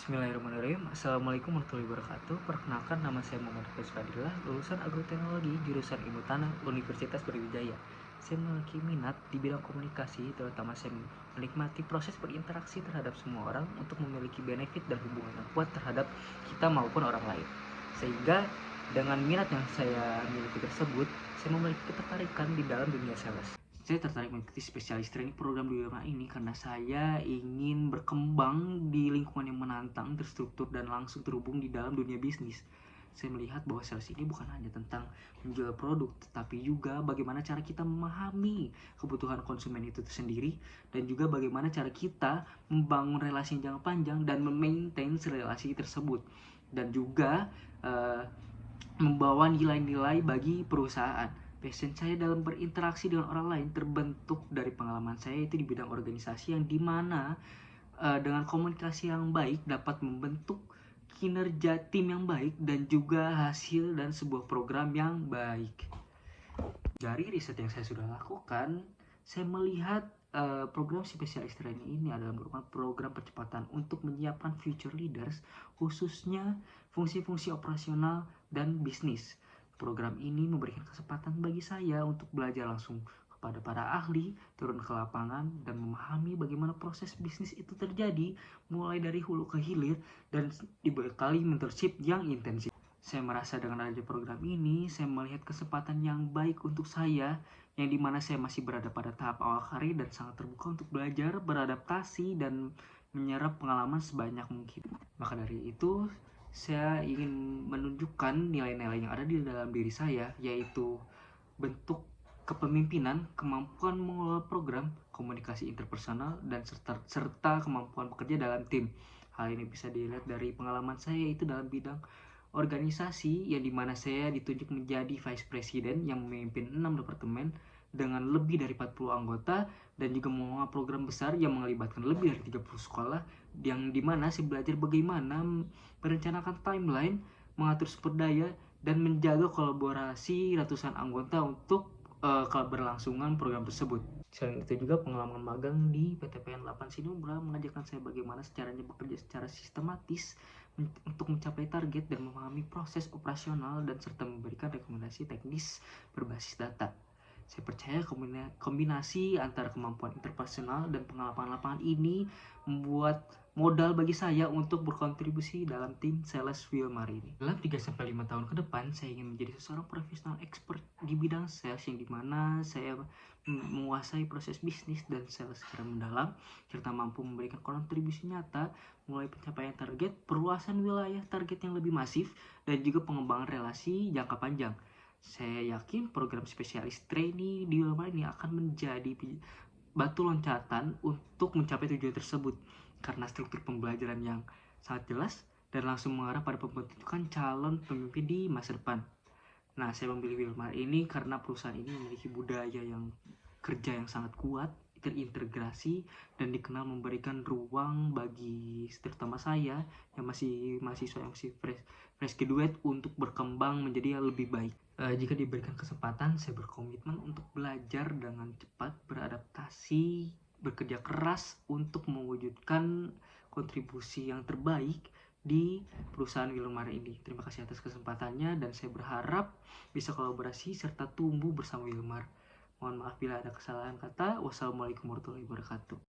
Bismillahirrahmanirrahim. Assalamualaikum warahmatullahi wabarakatuh. Perkenalkan, nama saya Muhammad Faiz Fadilah, lulusan Agroteknologi jurusan Ilmu Tanah Universitas Brawijaya. Saya memiliki minat di bidang komunikasi, terutama saya menikmati proses berinteraksi terhadap semua orang untuk memiliki benefit dan hubungan yang kuat terhadap kita maupun orang lain. Sehingga dengan minat yang saya miliki tersebut, saya memiliki ketertarikan di dalam dunia sales. Saya tertarik mengikuti spesialis training program di UMA ini karena saya ingin berkembang di lingkungan yang menantang, terstruktur, dan langsung terhubung di dalam dunia bisnis. Saya melihat bahwa sales ini bukan hanya tentang menjual produk, tetapi juga bagaimana cara kita memahami kebutuhan konsumen itu sendiri, dan juga bagaimana cara kita membangun relasi yang jangka panjang dan memaintain relasi tersebut, dan juga membawa nilai-nilai bagi perusahaan. Passion saya dalam berinteraksi dengan orang lain terbentuk dari pengalaman saya itu di bidang organisasi, yang dimana dengan komunikasi yang baik dapat membentuk kinerja tim yang baik dan juga hasil dan sebuah program yang baik. Dari riset yang saya sudah lakukan, saya melihat program spesialis training ini adalah merupakan program percepatan untuk menyiapkan future leaders, khususnya fungsi-fungsi operasional dan bisnis. Program ini memberikan kesempatan bagi saya untuk belajar langsung kepada para ahli, turun ke lapangan, dan memahami bagaimana proses bisnis itu terjadi, mulai dari hulu ke hilir, dan dibekali mentorship yang intensif. Saya merasa dengan adanya program ini, saya melihat kesempatan yang baik untuk saya, yang dimana saya masih berada pada tahap awal karir dan sangat terbuka untuk belajar, beradaptasi, dan menyerap pengalaman sebanyak mungkin. Maka dari itu, saya ingin menunjukkan nilai-nilai yang ada di dalam diri saya, yaitu bentuk kepemimpinan, kemampuan mengelola program, komunikasi interpersonal, dan serta kemampuan bekerja dalam tim. Hal ini bisa dilihat dari pengalaman saya itu dalam bidang organisasi, yang dimana saya ditunjuk menjadi Vice President yang memimpin 6 departemen dengan lebih dari 40 anggota, dan juga mengelola program besar yang melibatkan lebih dari 30 sekolah, yang dimana saya belajar bagaimana merencanakan timeline, mengatur sumber daya, dan menjaga kolaborasi ratusan anggota untuk keberlangsungan program tersebut. Selain itu juga pengalaman magang di PTPN 8 Sinumbra mengajarkan saya bagaimana caranya bekerja secara sistematis untuk mencapai target dan memahami proses operasional, dan serta memberikan rekomendasi teknis berbasis data. Saya percaya kombinasi antara kemampuan interpersonal dan pengalaman lapangan ini membuat modal bagi saya untuk berkontribusi dalam tim sales Wilmar ini. Dalam 3-5 tahun ke depan, saya ingin menjadi seorang profesional expert di bidang sales, yang dimana saya menguasai proses bisnis dan sales secara mendalam, serta mampu memberikan kontribusi nyata mulai pencapaian target, perluasan wilayah target yang lebih masif, dan juga pengembangan relasi jangka panjang. Saya yakin program spesialis trainee di Wilmar ini akan menjadi batu loncatan untuk mencapai tujuan tersebut, karena struktur pembelajaran yang sangat jelas dan langsung mengarah pada pembentukan calon pemimpin di masa depan. Nah, saya memilih Wilmar ini karena perusahaan ini memiliki budaya yang kerja yang sangat kuat, terintegrasi, dan dikenal memberikan ruang bagi terutama saya yang masih mahasiswa, yang masih fresh graduate, untuk berkembang menjadi yang lebih baik. Jika diberikan kesempatan, saya berkomitmen untuk belajar dengan cepat, beradaptasi, bekerja keras untuk mewujudkan kontribusi yang terbaik di perusahaan Wilmar ini. Terima kasih atas kesempatannya, dan saya berharap bisa kolaborasi serta tumbuh bersama Wilmar. Mohon maaf bila ada kesalahan kata. Wassalamualaikum warahmatullahi wabarakatuh.